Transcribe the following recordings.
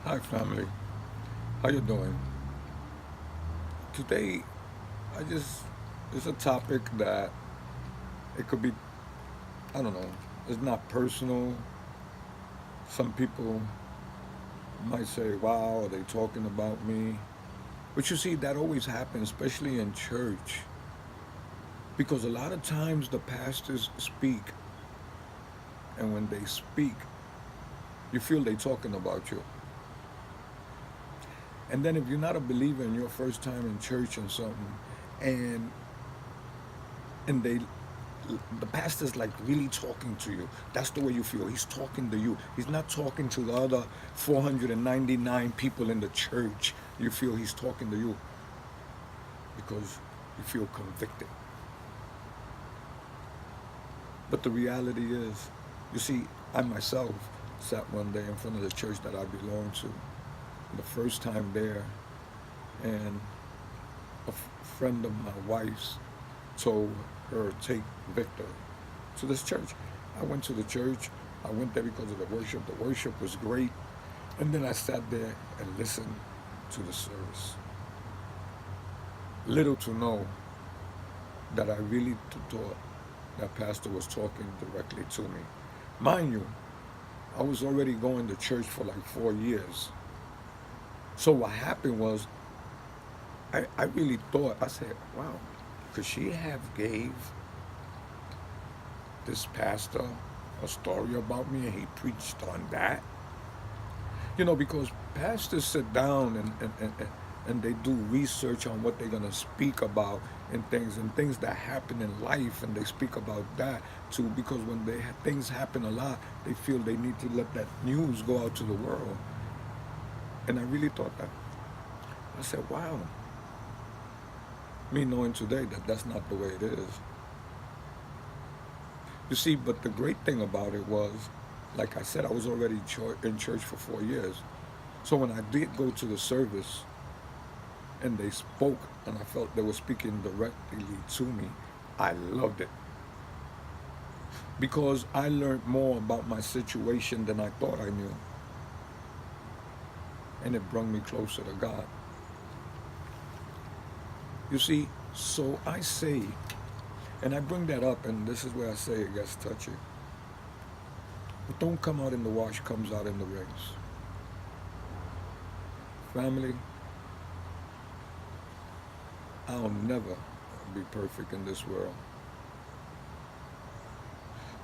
Hi family, how you doing? Today, I just it's a topic that it could be I don't know. It's not personal. Some people might say, "Wow, are they talking about me?" But you see, that always happens, especially in church, because a lot of times the pastors speak, and when they speak, you feel they talking about you. And then if you're not a believer in your first time in church and something, and and the pastor's like really talking to you. That's the way you feel. He's talking to you. He's not talking to the other 499 people in the church. You feel he's talking to you because you feel convicted. But the reality is, you see, I myself sat one day in front of the church that I belonged to, the first time there, and friend of my wife's told her take Victor to this church. I went to the church. I went there because of the worship. The worship was great. And then I sat there and listened to the service. Little to know that I really thought that pastor was talking directly to me. Mind you, I was already going to church for like 4 years. So what happened was I really thought, I said, wow, could she have gave this pastor a story about me and he preached on that? Because pastors sit down and they do research on what they're going to speak about and things that happen in life, and they speak about that too, because when things happen a lot, they feel they need to let that news go out to the world. And I really thought that. I said, wow, me knowing today that that's not the way it is. You see, but the great thing about it was, like I said, I was already in church for 4 years. So when I did go to the service and they spoke and I felt they were speaking directly to me, I loved it because I learned more about my situation than I thought I knew, and it brought me closer to God. You see, so I say, and I bring that up, and this is where I say it gets touchy. What don't come out in the wash comes out in the race. Family, I'll never be perfect in this world.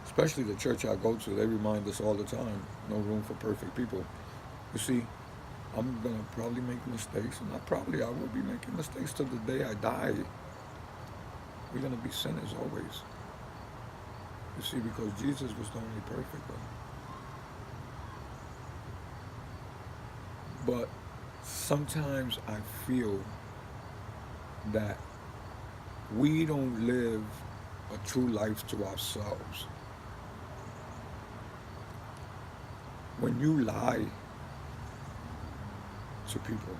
Especially the church I go to, they remind us all the time, no room for perfect people. You see, I'm gonna probably make mistakes, and I will be making mistakes till the day I die. We're gonna be sinners always. You see, because Jesus was the only perfect one. But sometimes I feel that we don't live a true life to ourselves. When you lie to people,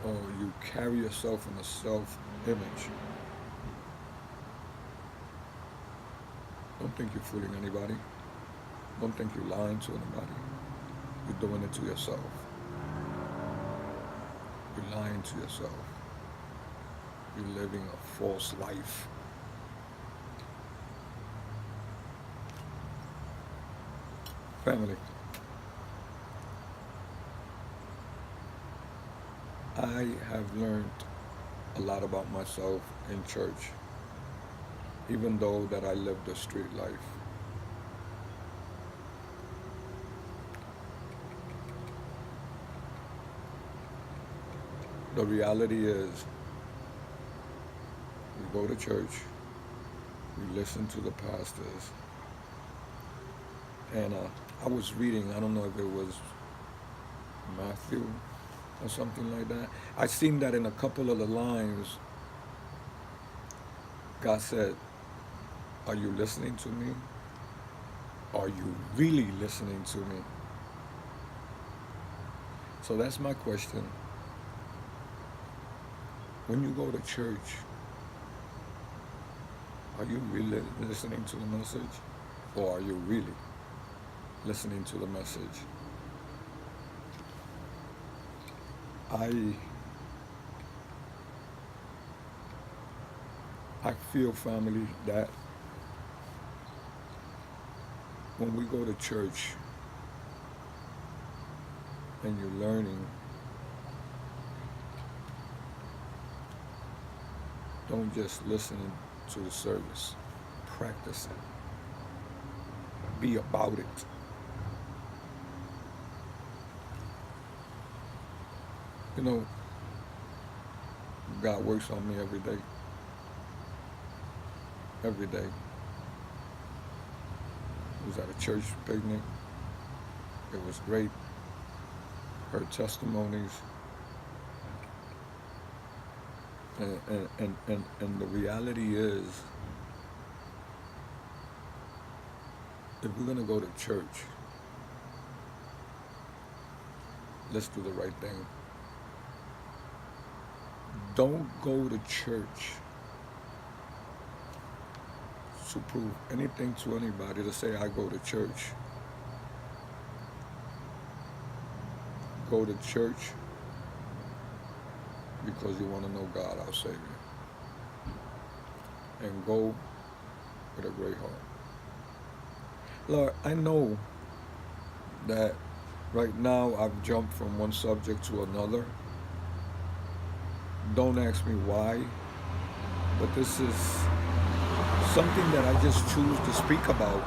or you carry yourself in a self image, don't think you're fooling anybody. Don't think you're lying to anybody. You're doing it to yourself. You're lying to yourself. You're living a false life. Family, I have learned a lot about myself in church, even though that I lived a street life. The reality is, we go to church, we listen to the pastors, and I was reading, I don't know if it was Matthew or something like that. I seen that in a couple of the lines, God said, are you listening to me? Are you really listening to me? So that's my question. When you go to church, are you really listening to the message? Or are you really listening to the message? I I feel, family, that when we go to church and you're learning, don't just listen to the service. Practice it. Be about it. You know, God works on me every day. Every day. I was at a church picnic. It was great. Heard testimonies. And the reality is, if we're going to go to church, let's do the right thing. Don't go to church to prove anything to anybody, to say I go to church. Go to church because you want to know God, our Savior. And go with a great heart. Lord, I know that right now I've jumped from one subject to another. Don't ask me why, but this is something that I just choose to speak about,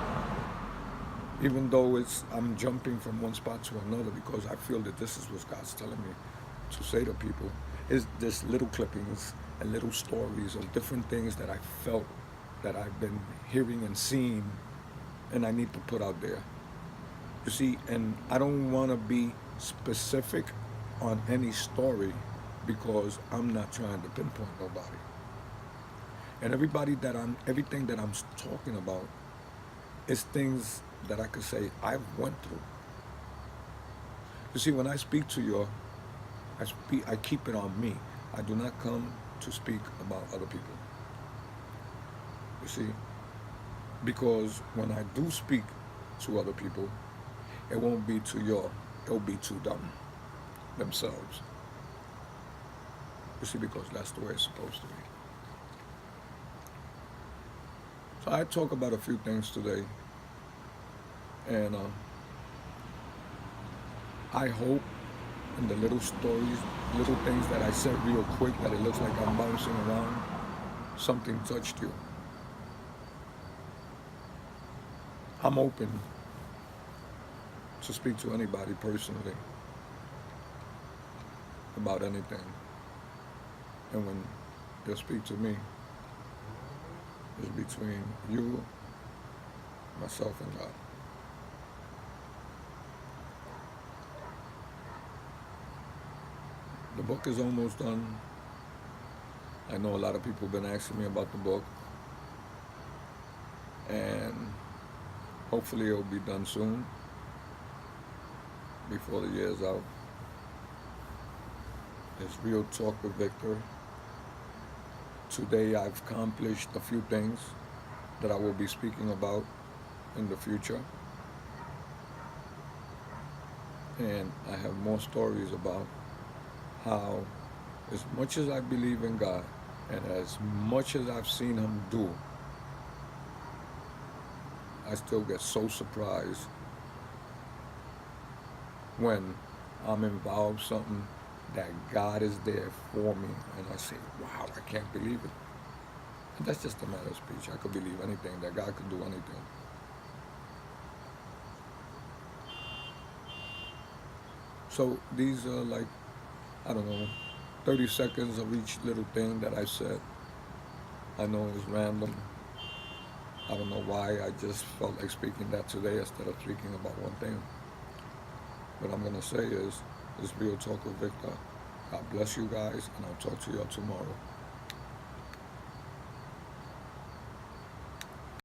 even though I'm jumping from one spot to another, because I feel that this is what God's telling me to say to people. Is this little clippings and little stories of different things that I felt that I've been hearing and seeing, and I need to put out there. You see, and I don't want to be specific on any story because I'm not trying to pinpoint nobody. And everything that I'm talking about is things that I could say I've went through. You see, when I speak to you, I keep it on me. I do not come to speak about other people. You see, because when I do speak to other people, it won't be it'll be to them, themselves. You see, because that's the way it's supposed to be. So I talk about a few things today, and I hope in the little stories, little things that I said real quick, that it looks like I'm bouncing around, something touched you. I'm open to speak to anybody personally about anything. And when they speak to me, it's between you, myself, and God. The book is almost done. I know a lot of people have been asking me about the book, and hopefully it'll be done soon, before the year's out. It's Real Talk with Victor. Today I've accomplished a few things that I will be speaking about in the future. And I have more stories about how, as much as I believe in God and as much as I've seen Him do, I still get so surprised when I'm involved in something that God is there for me, and I say, wow, I can't believe it. And that's just a matter of speech. I could believe anything, that God could do anything. So these are like, I don't know, 30 seconds of each little thing that I said. I know it was random. I don't know why I just felt like speaking that today instead of speaking about one thing. What I'm going to say is Real Talk with Victor. God bless you guys, and I'll talk to y'all tomorrow.